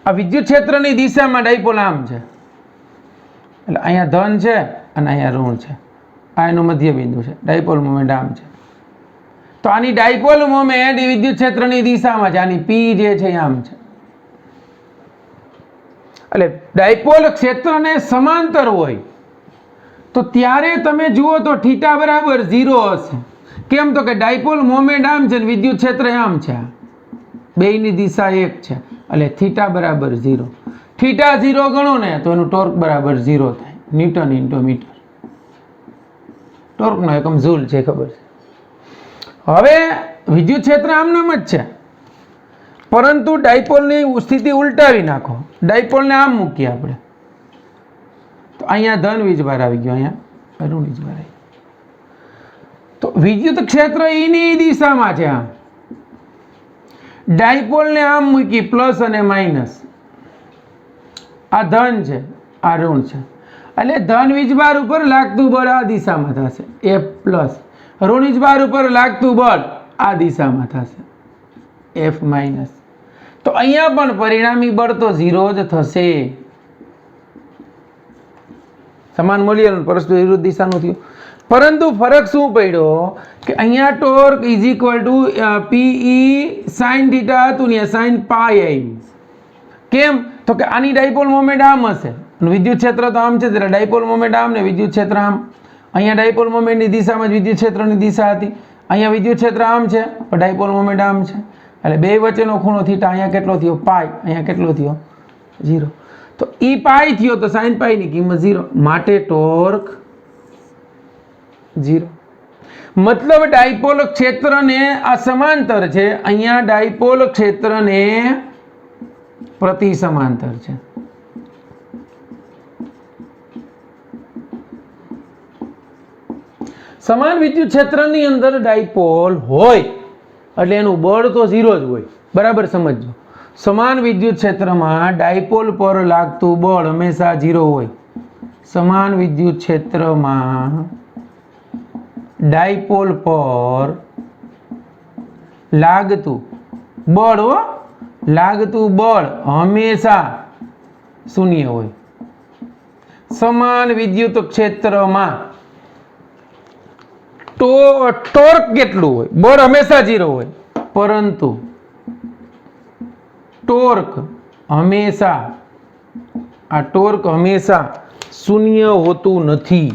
આ વિદ્યુત ક્ષેત્રની દિશામાં ડાયપોલ આમ છે, એટલે અહીંયા ધન છે અને અહીંયા ઋણ છે, આ એનું મધ્ય બિંદુ છે, ડાયપોલ મોમેન્ટ આમ છે. તો આની ડાયપોલ મોમેન્ટ એ વિદ્યુત ક્ષેત્રની દિશામાં છે, આની P જે છે આમ છે. એટલે ડાયપોલ ક્ષેત્રને સમાંતર હોય તો ત્યારે તમે જુઓ તો θ બરાબર 0 હશે. કેમ? તો કે ડાયપોલ મોમેન્ટ આમ છે ને વિદ્યુત ક્ષેત્ર આમ છે, બેયની દિશા એક છે, એટલે θ બરાબર 0. θ 0 ગણો ને તો એનું ટોર્ક બરાબર 0 થાય, ન્યૂટન ઇન્ટુ મીટર. ટોર્કનો એકમ ઝૂલ છે, ખબર છે. હવે વિદ્યુત ક્ષેત્ર આમનામ જ છે, પરંતુ ડાયપોલની સ્થિતિ ઉલટાવી નાખો. ડાયપોલને આમ મૂકીએ આપણે તો અહીંયા ધન વીજભાર આવી ગયો, અહીંયા ઋણ વીજભાર આવી ગયો. તો વિદ્યુત ક્ષેત્ર એની દિશામાં છે. આમ ડાયપોલને આમ મૂકી પ્લસ અને માઇનસ, આ ધન છે આ ઋણ છે, એટલે ધન વીજભાર ઉપર લાગતું બળ આ દિશામાં થશે F પ્લસ, ઋણ વીજભાર ઉપર લાગતું બળ આ દિશામાં થશે F માઇનસ. તો અહીંયા પણ પરિણામી બળ તો 0 જ થશે, સમાન મૂલ્યનું પરસ્પર વિરુદ્ધ દિશાનું થયું. પરંતુ ફરક શું પડ્યો કે અહીંયા torque is equal two PE sin θ હતું ને sin પાઈ આવી. કેમ? તો કે આની ડાયપોલ મોમેન્ટ આમ હશે, વિદ્યુત ક્ષેત્ર તો આમ છે, એટલે ડાયપોલ મોમેન્ટ આમ ને વિદ્યુત ક્ષેત્ર આમ. અહીંયા ડાયપોલ મોમેન્ટની દિશામાં જ વિદ્યુત ક્ષેત્રની દિશા હતી, અહીંયા વિદ્યુત ક્ષેત્ર આમ છે, ડાયપોલ મોમેન્ટ આમ છે, એટલે બે વચ્ચેનો ખૂણો θ અહીંયા કેટલો થયો? પાઈ, અહીંયા કેટલો થયો? 0. તો ઈ પાઈ થયો તો sin પાઈ ની કિંમત 0 માટે ટોર્ક 0. મતલબ ડાયપોલ ક્ષેત્રને આ સમાંતર છે, અહીંયા ડાયપોલ ક્ષેત્રને પ્રતિ સમાંતર છે. સમાન વિદ્યુત ક્ષેત્રની અંદર ડાયપોલ હોય એટલે એનું બળ તો 0 જ હોય. બરાબર સમજો. સમાન વિદ્યુત ક્ષેત્રમાં ડાયપોલ પર લાગતું બળ હંમેશા 0 હોય. સમાન વિદ્યુત ક્ષેત્રમાં ડાયપોલ પર લાગતું બળ હંમેશા 0 હોય. સમાન વિદ્યુત ક્ષેત્રમાં ટોર્ક કેટલું હોય? બળ હંમેશા 0 હોય, પરંતુ ટોર્ક હંમેશા 0 હોતું નથી.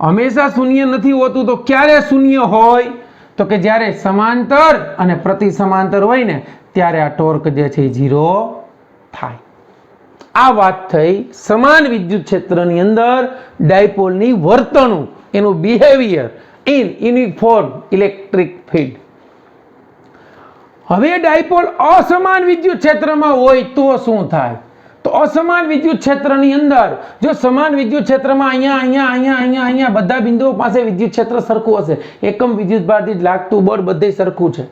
હંમેશા 0 નથી હોતું. તો ક્યારે 0 હોય? તો કે જ્યારે સમાંતર અને પ્રતિ સમાંતર હોય ને ત્યારે આ ટોર્ક જે છે 0 થાય. આ વાત થઈ સમાન વિદ્યુત ક્ષેત્રની અંદર ડાયપોલની વર્તણૂક, એનું behaviour in uniform electric field. હવે ડાયપોલ અસમાન વિદ્યુત ક્ષેત્રમાં હોય તો શું થાય? તો અસમાન વિદ્યુત ક્ષેત્રની અંદર જો સમાન વિદ્યુત ક્ષેત્રમાં અહીંયા બધા બિંદુઓ પાસે વિદ્યુત ક્ષેત્ર સરખું હશે, એકમ વિદ્યુત ભારથી લાગતું બળ બધે સરખું છે.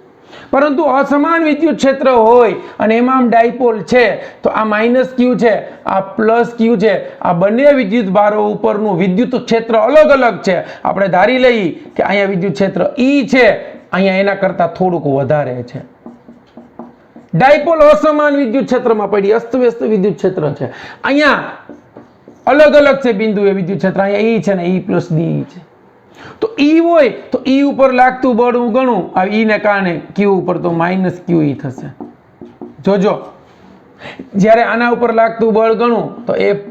પરંતુ અસમાન વિદ્યુત ક્ષેત્ર હોય અને એમાં ડાયપોલ છે તો આ -q છે, આ +q છે, આ બંને વિદ્યુત ભારો ઉપરનું વિદ્યુત ક્ષેત્ર અલગ અલગ છે. આપણે ધારી લઈએ કે અહીંયા વિદ્યુત ક્ષેત્ર E છે, અહીંયા એના કરતા થોડુંક વધારે છે. ડાયપોલ અસમાન વિદ્યુત ક્ષેત્રમાં પડી, અસ્તવ્યસ્ત વિદ્યુત ક્ષેત્ર છે. અહીંયા અલગ અલગ છે બિંદુ એ વિદ્યુત ક્ષેત્ર. અહીંયા E છે ને E + D છે. તો E હોય તો E ઉપર લાગતું બળ હું ગણું, આ E ને કારણે Q ઉપર તો -QE થશે. જોજો, જ્યારે આના ઉપર લાગતું બળ ગણું તો F =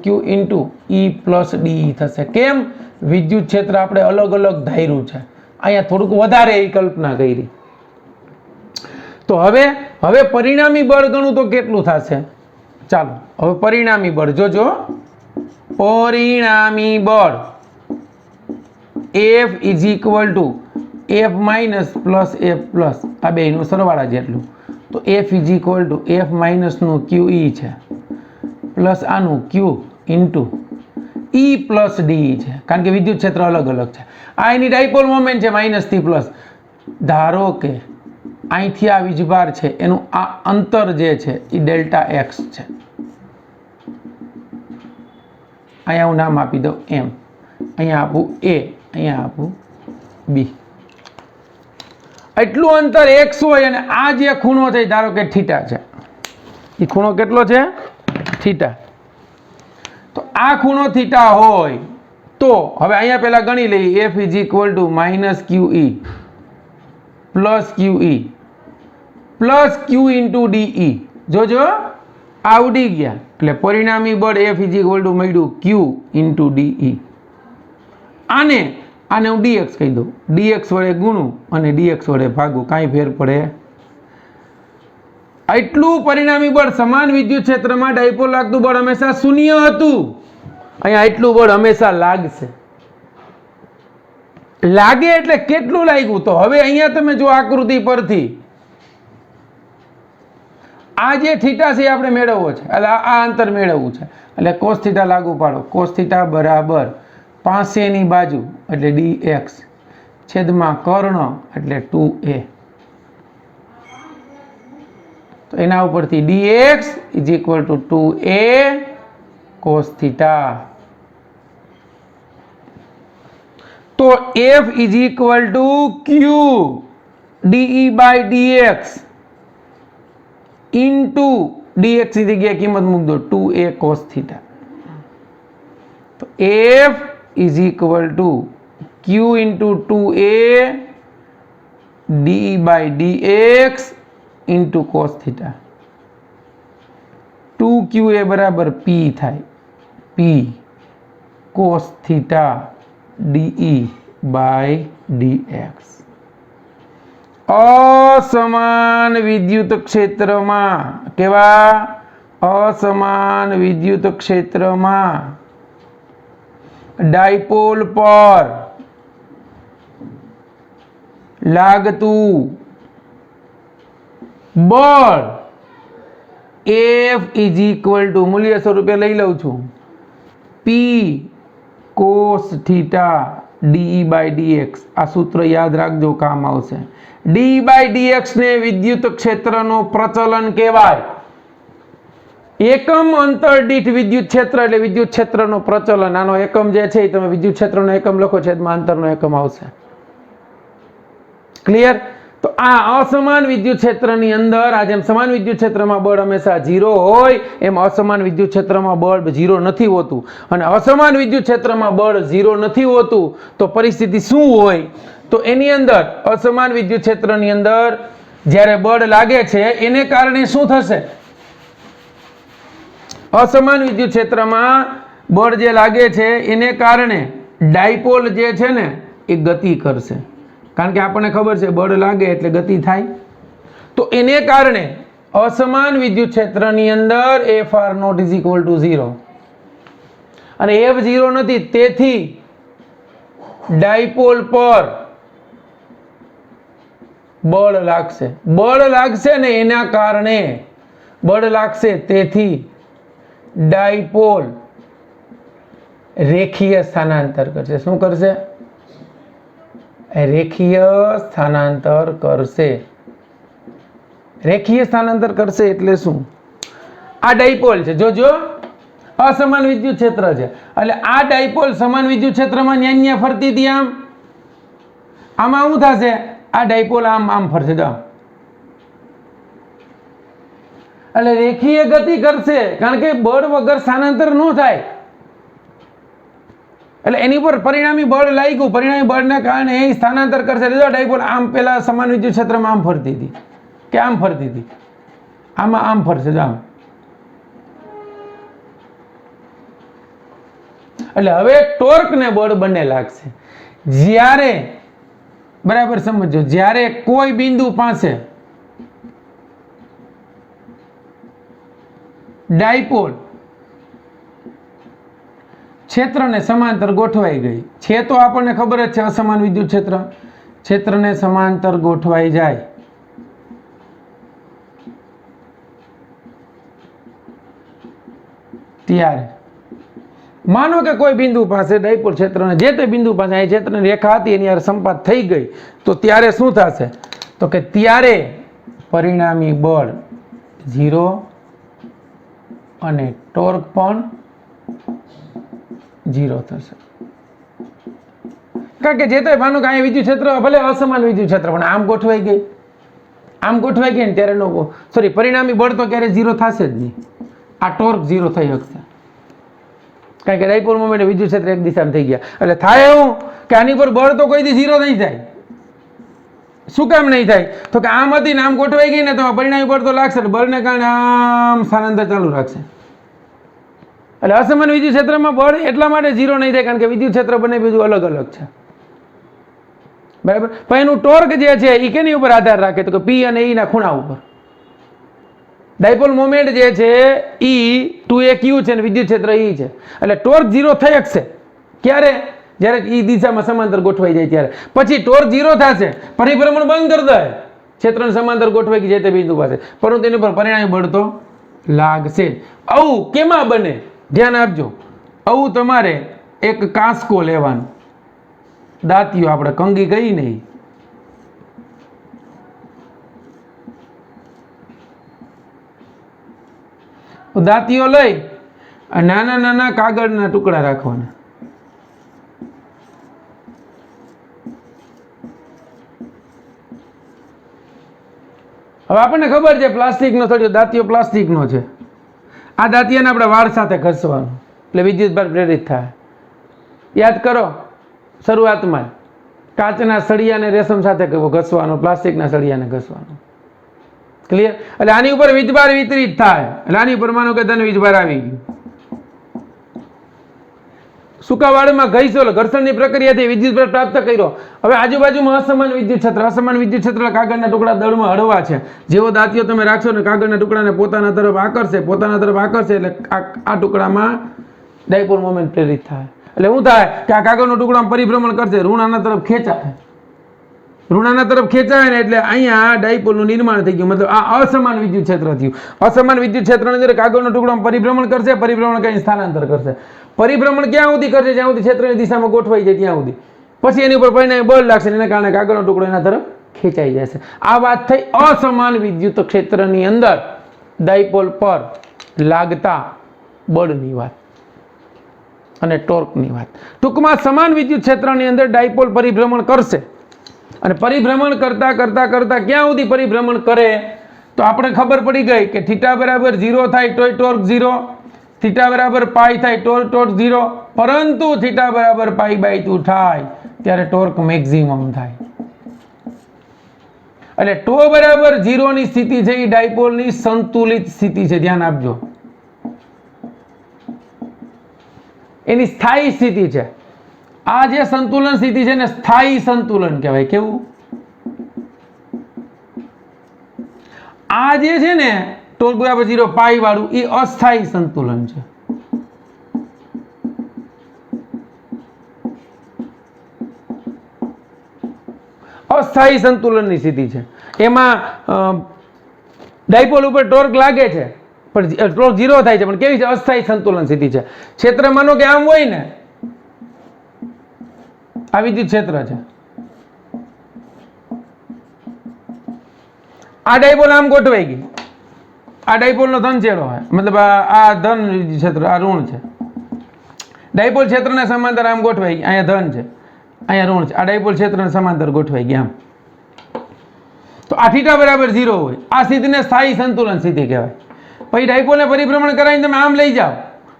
Q × E + DE થશે. કેમ? વિદ્યુત ક્ષેત્ર આપણે અલગ અલગ ધાર્યું છે, અહીંયા થોડુંક વધારે એ કલ્પના કરી. તો હવે પરિણામી બળ ગણું તો કેટલું થશે? ચાલો હવે પરિણામી બળ જોજો. પરિણામી બળ F = F- + F+, આ બેયનું સરવાળા જેટલું. તો F = F- નું QE છે પ્લસ આનું Q × E + DE છે, કારણ કે વિદ્યુત ક્ષેત્ર અલગ અલગ છે. આ એની ડાયપોલ મોમેન્ટ છે - થી પ્લસ. ધારો કે અહીંથી આ વીજભાર છે એનું આ અંતર જે છે એ Δx છે. અહીંયા હું નામ આપી દઉં M, અહીંયા આપું A, અહીંયા આપું B. એટલું અંતર x હોય અને આ જે ખૂણો છે ધારો કે થીટા છે, એ ખૂણો કેટલો છે? થીટા. તો આ ખૂણો થીટા હોય તો હવે અહીંયા પહેલા ગણી લઈએ. F = -QE + QE plus Q × DE. જોજો આ ઉડી ગયા એટલે પરિણામી બળ F = મળ્યું Q × DE. આને હું dx કહી દઉં. dx વડે ગુણું અને dx વડે ભાગું, કાંઈ ફેર પડે? એટલું પરિણામી બળ. સમાન વિદ્યુત ક્ષેત્રમાં ડાયપોલ લાગતું બળ હંમેશા 0 હતું. અહીંયા એટલું બળ હંમેશા લાગશે. લાગે એટલે કેટલું લાગ્યું? તો હવે અહીંયા તમે જો આકૃતિ પરથી આ જે થીટા છે આપણે મેળવવો છે, એટલે આ અંતર મેળવવું છે, એટલે cos θ લાગુ પાડો. cos θ બરાબર પાસેની બાજુ એટલે dx છેદમાં કર્ણ એટલે 2a. તો એના ઉપરથી dx = 2a cos θ. તો F = Q DE/dx into dx ની જગ્યાએ કિંમત મૂક દો 2a cos θ. તો F = Q × 2a DE/dx into cos θ. 2QA બરાબર P થાય, P cos θ DE/dx. असमान विद्युत क्षेत्र में केवा असमान विद्युत क्षेत्र में डायपोल पर लागतु बल F इज इक्वल टू मूल्य स्वरूपे लई लઉં છું P cos theta DE by dx आ सूत्र याद राखजो काम आवशे DE by dx ने विद्युत क्षेत्रनो प्रचलन कहेवाय एकम अंतर दीठ विद्युत क्षेत्र એટલે विद्युत क्षेत्रनो प्रचलन आनो एकम जे છે તમે विद्युत क्षेत्रनो एकम लखो છેદમાં અંતરનો એકમ આવશે क्लियर तो आ असमान विद्युत क्षेत्र ની અંદર આ જેમ સમાન વિદ્યુત ક્ષેત્રમાં બળ હંમેશા 0 હોય એમ અસમાન વિદ્યુત ક્ષેત્રમાં બળ 0 નથી હોતું અને અસમાન વિદ્યુત ક્ષેત્રમાં બળ 0 નથી હોતું તો પરિસ્થિતિ શું હોય તો એની અંદર અસમાન વિદ્યુત ક્ષેત્રની અંદર જ્યારે બળ લાગે છે એને કારણે શું થશે असमान विद्युत क्षेत्र में बल जे लागे छे एने कारणे डायपोल जे छे ने ए गति करशे कारण के आपने खबर छे बल लागे एटले गति थाय तो एने कारणे असमान विद्युत क्षेत्रनी अंदर F R not is equal to 0 अने एफ 0 नथी तेथी डायपोल पर बल लागशे ने एना कारणे बल लागशे तेथी डायपोल रेखीय स्थानांतर करशे शुं करशे रेखीय स्थानांतर करशे रेखीय स्थानांतर करशे एटले शुं आ डायपोल छे जो जो असमान विद्युत क्षेत्र छे એટલે આ डायपोल समान विद्युत क्षेत्रमां न्या फरती હતી આમ આમાં શું થશે આ डायपोल આમ આમ ફરશે જો એટલે રેખીય ગતિ કરશે કારણ કે બળ વગર સ્થાનાંતર ન થાય એટલે એની પર પરિણામી બળ લાગ્યું પરિણામી બળને કારણે એ સ્થાનાંતર કરશે જો ડાયપોલ આમ પેલા સમાન વિદ્યુત ક્ષેત્રમાં આમ ફરતી હતી કે આમ ફરતી હતી આમાં આમ ફરશે જો આમ એટલે હવે ટોર્ક ને બળ બંને લાગશે જ્યારે બરાબર સમજો જ્યારે કોઈ બિંદુ પાસે डायपोल क्षेत्र ने समांतर गोठवाई गई छे तो आपने खबर है असमान विद्युत क्षेत्र ने समांतर गोठवाई जाए त्यारे मानो कि कोई बिंदु पास डायपोल क्षेत्र ने जे ते बिंदु पास आ क्षेत्र ने रेखा हती एनी हारे संपात थई गई तो त्यारे शुं थशे तो के त्यारे परिणामी बळ 0 અને ટોર્ક પણ 0 થશે કારણ કે જે તો માનો કે આ વિદ્યુત ક્ષેત્ર ભલે અસમાન વિદ્યુત ક્ષેત્ર પણ આમ ગોઠવાઈ ગઈ ને ત્યારે નો સોરી પરિણામી બળ તો ક્યારે 0 થશે જ નહીં આ ટોર્ક 0 થઈ શકશે કારણ કે ડાયપોલ મોમેન્ટ વિદ્યુત ક્ષેત્ર એક દિશામાં થઈ ગયા એટલે થાય એવું કે આની પર બળ તો કોઈ દી 0 નહીં થાય શું કામ નહીં થાય તો કે આમ હતી ને આમ ગોઠવાઈ ગઈ ને તો પરિણામી બળ તો લાગશે બળને કારણે આમ સ્થાનાંતર ચાલુ રાખશે એટલે અસમાન વિદ્યુત ક્ષેત્રમાં બળ એટલા માટે 0 નહીં થાય કારણ કે વિદ્યુત ક્ષેત્ર બંને બીજું અલગ અલગ છે બરાબર પણ એનું ટોર્ક જે છે એ કેની ઉપર આધાર રાખે તો કે પી અને ઈ ના ખૂણા ઉપર ડાયપોલ મોમેન્ટ જે છે ઈ 2a q છે અને વિદ્યુત ક્ષેત્ર ઈ છે એટલે ટોર્ક 0 થઈ શકશે ક્યારે જ્યારે ઈ દિશામાં સમાંતર ગોઠવાઈ જાય ત્યારે પછી ટોર્ક 0 થશે પરિભ્રમણ બંધ કરી દે ક્ષેત્રને સમાંતર ગોઠવાઈ ગઈ જે તે બિંદુ પાસે પરંતુ તેની પર પરિણામી બળ તો લાગશે આવું કેમાં બને ધ્યાન આપજો આવું તમારે એક કાંસકો લેવાનો દાંતિયો આપણે કંગી ગઈ નહીં દાંતિયો લઈ નાના નાના કાગળના ટુકડા રાખવાના હવે આપણને ખબર છે પ્લાસ્ટિકનો થોડો દાંતિયો પ્લાસ્ટિકનો છે આ દાંતિયાને આપણે વાળ સાથે ઘસવાનું એટલે વિદ્યુતભાર પ્રેરિત થાય યાદ કરો શરૂઆતમાં કાચના સળિયાને રેશમ સાથે ઘસવાનો પ્લાસ્ટિકના સળિયાને ઘસવાનો ક્લિયર એટલે આની ઉપર વીજભાર વિતરિત થાય એટલે આની ઉપર માનો કે ધન વીજભાર આવી ગયું સૂકાવાળમાં ઘસેલો ઘર્ષણની પ્રક્રિયાથી વિદ્યુત બળ પ્રાપ્ત કર્યો. હવે આજુબાજુમાં અસમાન વિદ્યુત ક્ષેત્ર. અસમાન વિદ્યુત ક્ષેત્ર કાગળના ટુકડા દળમાં હળવા છે. જેવો દાંતીઓ તમે રાખશો ને કાગળના ટુકડાને પોતાના તરફ આકર્ષે એટલે આ ટુકડામાં ડાયપોલ મોમેન્ટ પ્રેરિત થાય. એટલે શું થાય કે આ કાગળનો ટુકડામાં પરિભ્રમણ કરશે, ઋણાના તરફ ખેંચાય. ઋણાના તરફ ખેંચાય ને એટલે અહીંયા ડાયપોલનું નિર્માણ થઈ ગયું. મતલબ આ અસમાન વિદ્યુત ક્ષેત્ર થયું. અસમાન વિદ્યુત ક્ષેત્રની અંદર કાગળનો ટુકડો પરિભ્રમણ કરશે, પરિભ્રમણ કરીને સ્થાનાંતર કરશે. પરિભ્રમણ ક્યાં સુધી કરશે? જ્યાં સુધી ક્ષેત્રની દિશામાં ગોઠવાઈ જાય ત્યાં સુધી. પછી એની ઉપર પરિણામે બળ લાગશે, એના કારણે કાગળનો ટુકડો એના તરફ ખેંચાઈ જશે. આ વાત થઈ અસમાન વિદ્યુત ક્ષેત્રની અંદર ડાયપોલ પર લાગતા બળની વાત અને ટોર્કની વાત. ટૂંકમાં સમાન વિદ્યુત ક્ષેત્રની અંદર ડાયપોલ પરિભ્રમણ કરશે અને પરિભ્રમણ કરતા કરતા કરતા ક્યાં સુધી પરિભ્રમણ કરે? તો આપણે ખબર પડી ગઈ કે θ બરાબર 0 થાય તોય ટોર્ક 0, θ બરાબર પાઈ થાય તો ટોર્ક 0, પરંતુ θ બરાબર π/2 થાય ત્યારે ટોર્ક મેક્સિમમ થાય. એટલે τ બરાબર 0 ની સ્થિતિ છે એ ડાયપોલની સંતુલિત સ્થિતિ છે. ધ્યાન આપજો, એની સ્થાયી સ્થિતિ છે. આ જે સંતુલન સ્થિતિ છે ને સ્થાયી સંતુલન કહેવાય. કેવું? આ જે છે ને ટોર્ક બરાબર 0 પાઈ વાળું એ અસ્થાયી સંતુલન છે. અસ્થાયી સંતુલનની સ્થિતિ છે. એમાં ડાયપોલ ઉપર ટોર્ક લાગે છે પણ ટોર્ક 0 થાય છે, પણ કેવી છે? અસ્થાયી સંતુલન સ્થિતિ છે. ક્ષેત્ર માનો કે આમ હોય ને, આ વિદ્યુત ક્ષેત્ર છે, આ ડાયપોલ આમ ગોઠવાઈ ગઈ. આ ડાયપોલનો ધન છેડો હોય, મતલબ આ ધન વિદ્યુત ક્ષેત્ર, આ ઋણ છે. ડાયપોલ ક્ષેત્રને સમાંતર આમ ગોઠવાઈ ગઈ. અહીંયા ધન છે, અહીંયા ઋણ છે. આ ડાયપોલ ક્ષેત્રને સમાંતર ગોઠવાઈ ગયા આમ. તો આ θ બરાબર 0 હોય, આ સ્થિતિને સ્થાયી સંતુલન સ્થિતિ કહેવાય. પછી ડાયપોલને પરિભ્રમણ કરાવીને તમે આમ લઈ જાઓ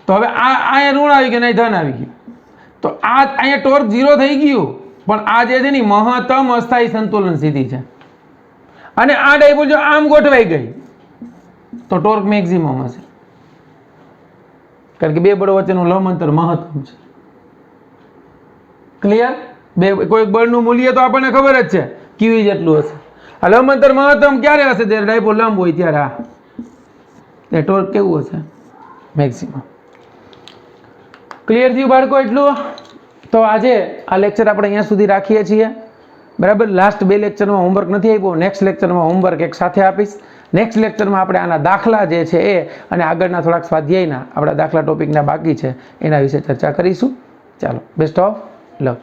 તો હવે અહીંયા ઋણ આવી ગયું, નહીં ધન આવી ગયું. તો આ અહીંયા ટોર્ક 0 થઈ ગયું, પણ આ જે છે ને મહત્તમ અસ્થાયી સંતુલન સ્થિતિ છે. અને આ ડાયપોલ જો આમ ગોઠવાઈ ગઈ તો ટોર્ક મેક્સિમમ હશે, કારણ કે બે બળો વચ્ચેનું લંબ અંતર મહત્તમ છે. ક્લિયર? કોઈ બળનું મૂલ્ય તો આપણને ખબર જ છે, ક્યુ જેટલું હશે. આ લંબ અંતર મહત્તમ ક્યારે હશે? જ્યારે ડાયપોલ લંબ હોય ત્યારે. આ ટોર્ક કેવું હશે? મેક્સિમમ. ક્લિયર થયું બાળકો? એટલું તો આજે આ લેક્ચર આપણે અહીંયા સુધી રાખીએ છીએ. બરાબર. લાસ્ટ 2 લેક્ચરમાં હોમવર્ક નથી આપ્યો. નેક્સ્ટ લેક્ચરમાં હોમવર્ક એક સાથે આપીશ. નેક્સ્ટ લેક્ચરમાં આપણે આના દાખલા જે છે એ અને આગળના થોડાક સ્વાધ્યાયના આપણા દાખલા ટોપિકના બાકી છે એના વિશે ચર્ચા કરીશું. ચાલો, બેસ્ટ ઓફ લક.